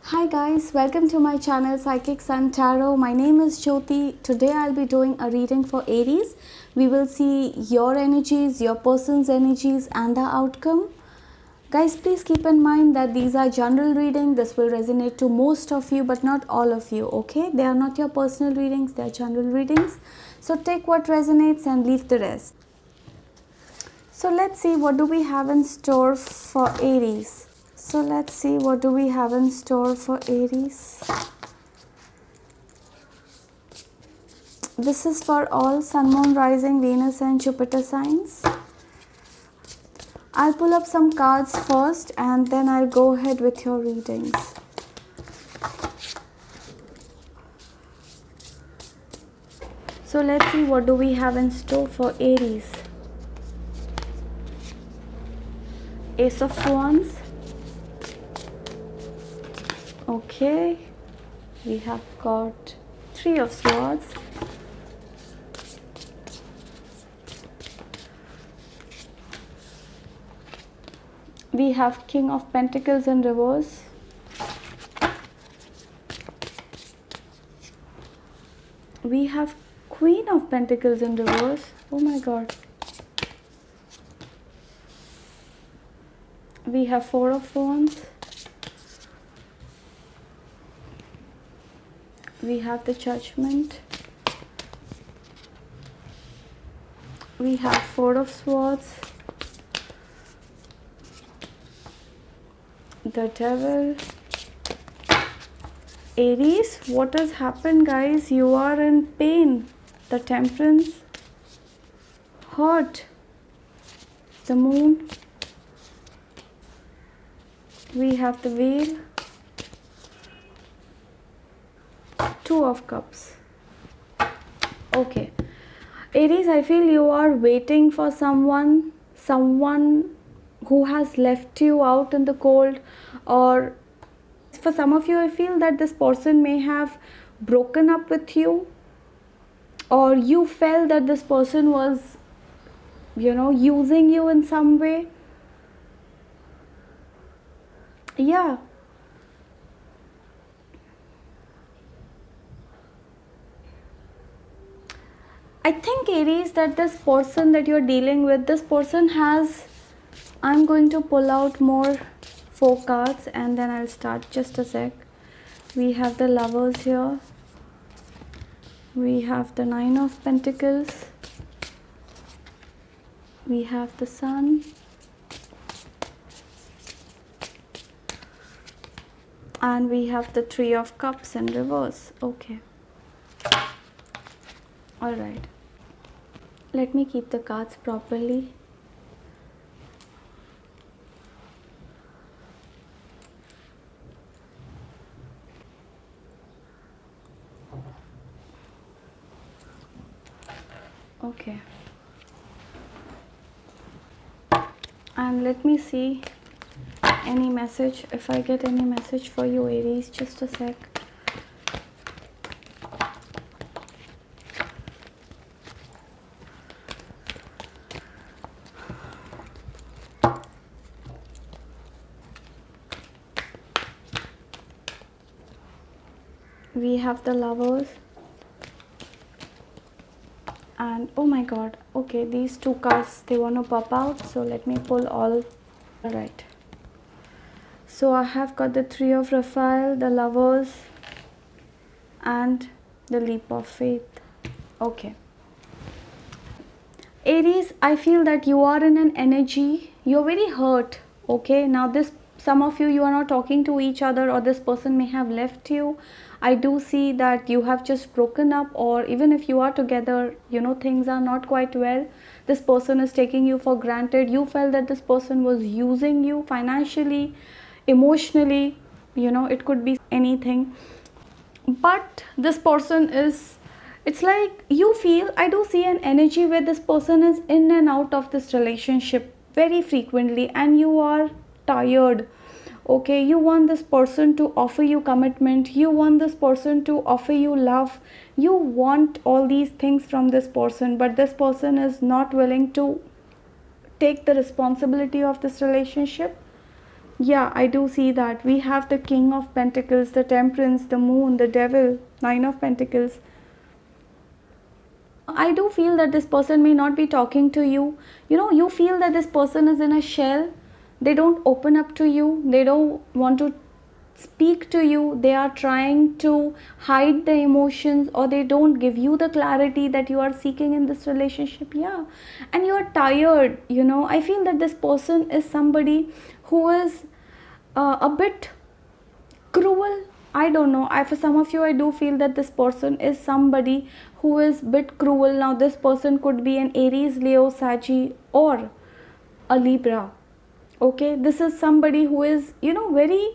Hi guys, welcome to my channel Psychic Sun Tarot. My name is Jyoti. Today I'll be doing a reading for Aries. We will see your energies, your person's energies and the outcome. Guys, please keep in mind that these are general reading. This will resonate to most of you but not all of you, okay? They are not your personal readings, they are general readings. So take what resonates and leave the rest. So let's see what do we have in store for Aries. So let's see what do we have in store for Aries. This is for all Sun, Moon, Rising, Venus and Jupiter signs. I'll pull up some cards first and then I'll go ahead with your readings. So let's see what do we have in store for Aries. Ace of Wands. Okay, we have got Three of Swords. We have King of Pentacles in reverse. We have Queen of Pentacles in reverse. Oh my god. We have Four of Wands. We have the Judgment. We have Four of Swords. The Devil. Aries, what has happened, guys? You are in pain. The Temperance. Hurt. The Moon. We have the Wheel. Two of Cups. Okay. Aries, I feel you are waiting for someone who has left you out in the cold, or for some of you I feel that this person may have broken up with you, or you felt that this person was using you in some way. Yeah. I think, Aries, that this person that you're dealing with, this person has, I'm going to pull out more 4 cards and then I'll start. Just a sec. We have the Lovers here. We have the Nine of Pentacles. We have the Sun. And we have the Three of Cups in reverse. Okay. Alright. Let me keep the cards properly. Okay. And let me see any message. If I get any message for you, Aries, just a sec. We have the Lovers. And oh my god, okay, these 2 cards, they want to pop out, so let me pull all. Alright, so I have got the Three of Raphael, the Lovers and the Leap of Faith. Okay, Aries, I feel that you are in an energy, you're very hurt. Okay, now this, some of you are not talking to each other, or this person may have left you. I do see that you have just broken up, or even if you are together, things are not quite well. This person is taking you for granted. You felt that this person was using you financially, emotionally, it could be anything. But this person is, it's like you feel, I do see an energy where this person is in and out of this relationship very frequently and you are tired. Okay, you want this person to offer you commitment, you want this person to offer you love, you want all these things from this person, but this person is not willing to take the responsibility of this relationship. Yeah, I do see that. We have the King of Pentacles, the Temperance, the Moon, the Devil, Nine of Pentacles. I do feel that this person may not be talking to you. You feel that this person is in a shell. They don't open up to you. They don't want to speak to you. They are trying to hide the emotions, or they don't give you the clarity that you are seeking in this relationship. Yeah. And you are tired. I feel that this person is somebody who is a bit cruel. I don't know. For some of you, I do feel that this person is somebody who is bit cruel. Now this person could be an Aries, Leo, Saggy, or a Libra. Okay, this is somebody who is very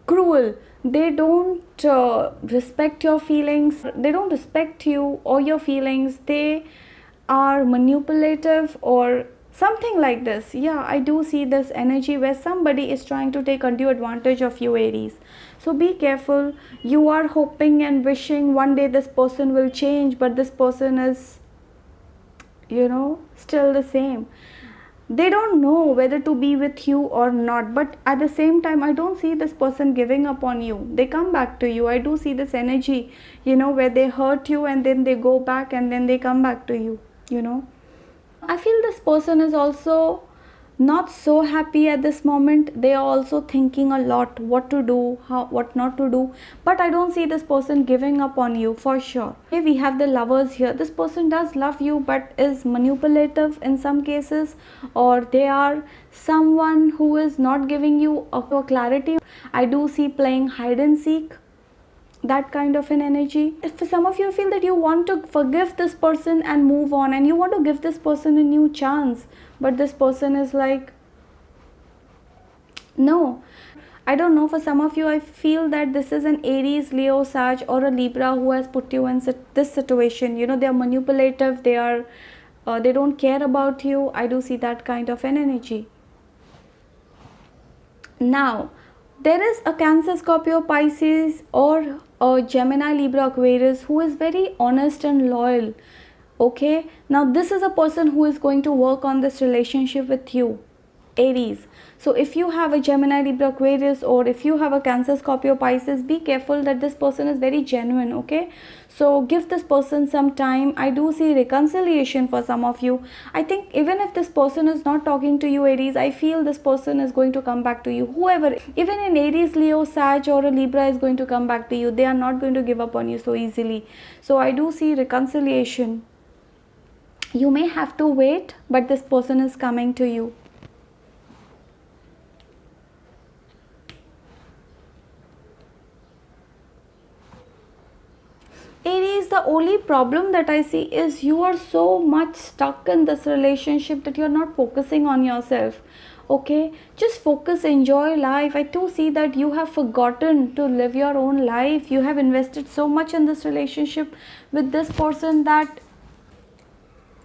cruel. They don't respect your feelings. They don't respect you or your feelings. They are manipulative or something like this. Yeah, I do see this energy where somebody is trying to take undue advantage of you, Aries. So be careful. You are hoping and wishing one day this person will change, but this person is still the same. They don't know whether to be with you or not, but at the same time, I don't see this person giving up on you. They come back to you. I do see this energy, where they hurt you and then they go back and then they come back to you. I feel this person is also not so happy at this moment. They are also thinking a lot what to do, what not to do, but I don't see this person giving up on you for sure. Okay, we have the Lovers here. This person does love you but is manipulative in some cases, or they are someone who is not giving you a clarity. I do see playing hide and seek, that kind of an energy. If for some of you feel that you want to forgive this person and move on, and you want to give this person a new chance, but this person is like, no. I don't know, for some of you, I feel that this is an Aries, Leo, Sag, or a Libra who has put you in this situation. They are manipulative. They don't care about you. I do see that kind of an energy. Now there is a Cancer, Scorpio, Pisces, or a Gemini, Libra, Aquarius who is very honest and loyal. Okay, now this is a person who is going to work on this relationship with you, Aries. So if you have a Gemini, Libra, Aquarius, or if you have a Cancer, Scorpio, Pisces, be careful that this person is very genuine. Okay, so give this person some time. I do see reconciliation for some of you. I think even if this person is not talking to you, Aries, I feel this person is going to come back to you. Whoever, even in Aries, Leo, Sag, or a Libra is going to come back to you. They are not going to give up on you so easily. So I do see reconciliation. You may have to wait, but this person is coming to you. Aries, the only problem that I see is you are so much stuck in this relationship that you are not focusing on yourself. Okay, just focus, enjoy life. I do see that you have forgotten to live your own life. You have invested so much in this relationship with this person that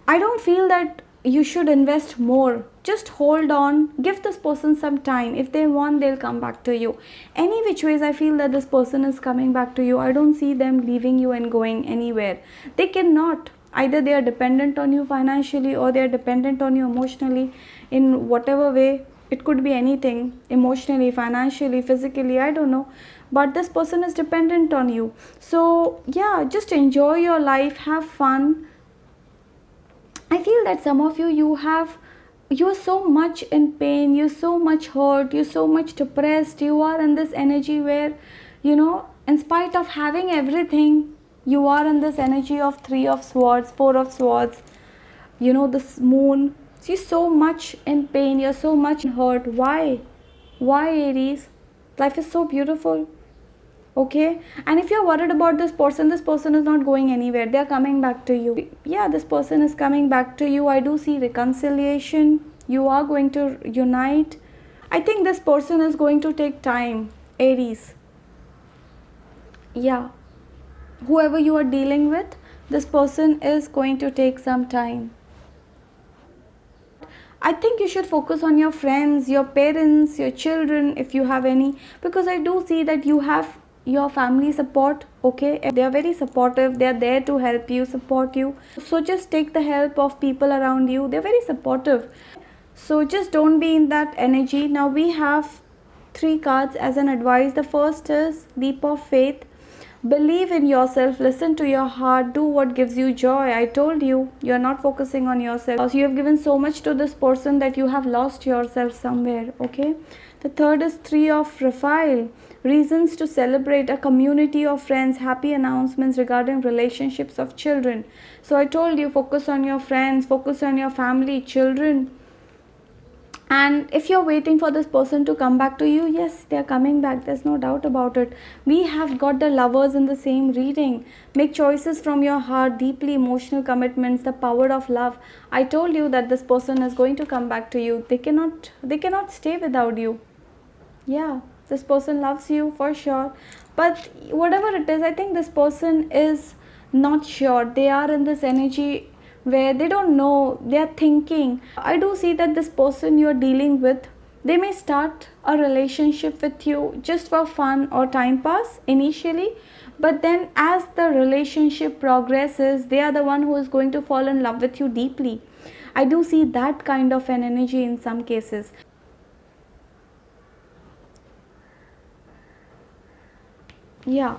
I don't feel that you should invest more. Just hold on, give this person some time. If they want, they'll come back to you. Any which ways, I feel that this person is coming back to you. I don't see them leaving you and going anywhere. They cannot. Either they are dependent on you financially, or they are dependent on you emotionally, in whatever way. It could be anything, emotionally, financially, physically, I don't know. But this person is dependent on you. So yeah, just enjoy your life, have fun. I feel that some of you're so much in pain, you're so much hurt, you're so much depressed. You are in this energy where, in spite of having everything, you are in this energy of 3 of Swords, 4 of Swords, this Moon. You're so much in pain, you're so much hurt. Why Aries? Life is so beautiful. Okay, and if you're worried about this person is not going anywhere. They are coming back to you. Yeah, this person is coming back to you. I do see reconciliation. You are going to unite. I think this person is going to take time, Aries. Yeah, whoever you are dealing with, this person is going to take some time. I think you should focus on your friends, your parents, your children, if you have any, because I do see that you have your family support. Okay, they are very supportive. They are there to help you, support you. So just take the help of people around you. They're very supportive. So just don't be in that energy. Now we have three cards as an advice. The first is leap of faith. Believe in yourself, listen to your heart, do what gives you joy. I told you, you're not focusing on yourself. You have given so much to this person that you have lost yourself somewhere, okay? The third is three of Raphael. Reasons to celebrate, a community of friends, happy announcements regarding relationships of children. So I told you, focus on your friends, focus on your family, children. And if you're waiting for this person to come back to you, yes, they're coming back, there's no doubt about it. We have got the Lovers in the same reading. Make choices from your heart, deeply emotional commitments, the power of love. I told you that this person is going to come back to you. They cannot stay without you. Yeah, this person loves you for sure, but whatever it is, I think this person is not sure. They are in this energy where they don't know, they are thinking. I do see that this person you are dealing with, they may start a relationship with you just for fun or time pass initially, but then as the relationship progresses, they are the one who is going to fall in love with you deeply. I do see that kind of an energy in some cases. Yeah.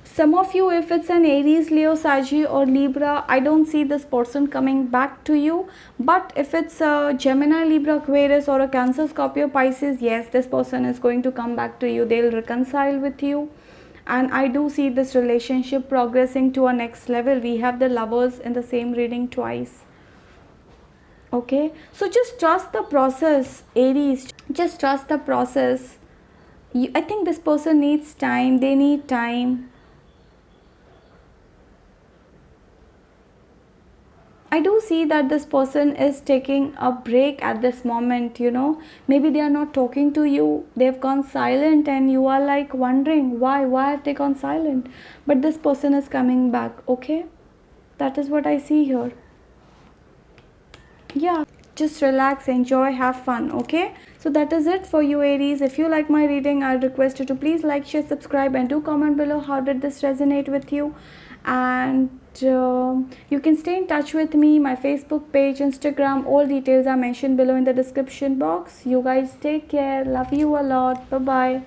Some of you, if it's an Aries, Leo, Sagittarius or Libra, I don't see this person coming back to you. But if it's a Gemini, Libra, Aquarius or a Cancer, Scorpio, Pisces, yes, this person is going to come back to you. They'll reconcile with you. And I do see this relationship progressing to a next level. We have the Lovers in the same reading twice. Okay, so just trust the process, Aries. Just trust the process. I think this person needs time. They need time. I do see that this person is taking a break at this moment, you know. Maybe they are not talking to you. They've gone silent and you are like wondering why have they gone silent? But this person is coming back, okay? That is what I see here. Yeah, just relax, enjoy, have fun, okay? So that is it for you, Aries. If you like my reading, I request you to please like, share, subscribe and do comment below how did this resonate with you. And you can stay in touch with me, my Facebook page, Instagram, all details are mentioned below in the description box. You guys take care, love you a lot, bye bye.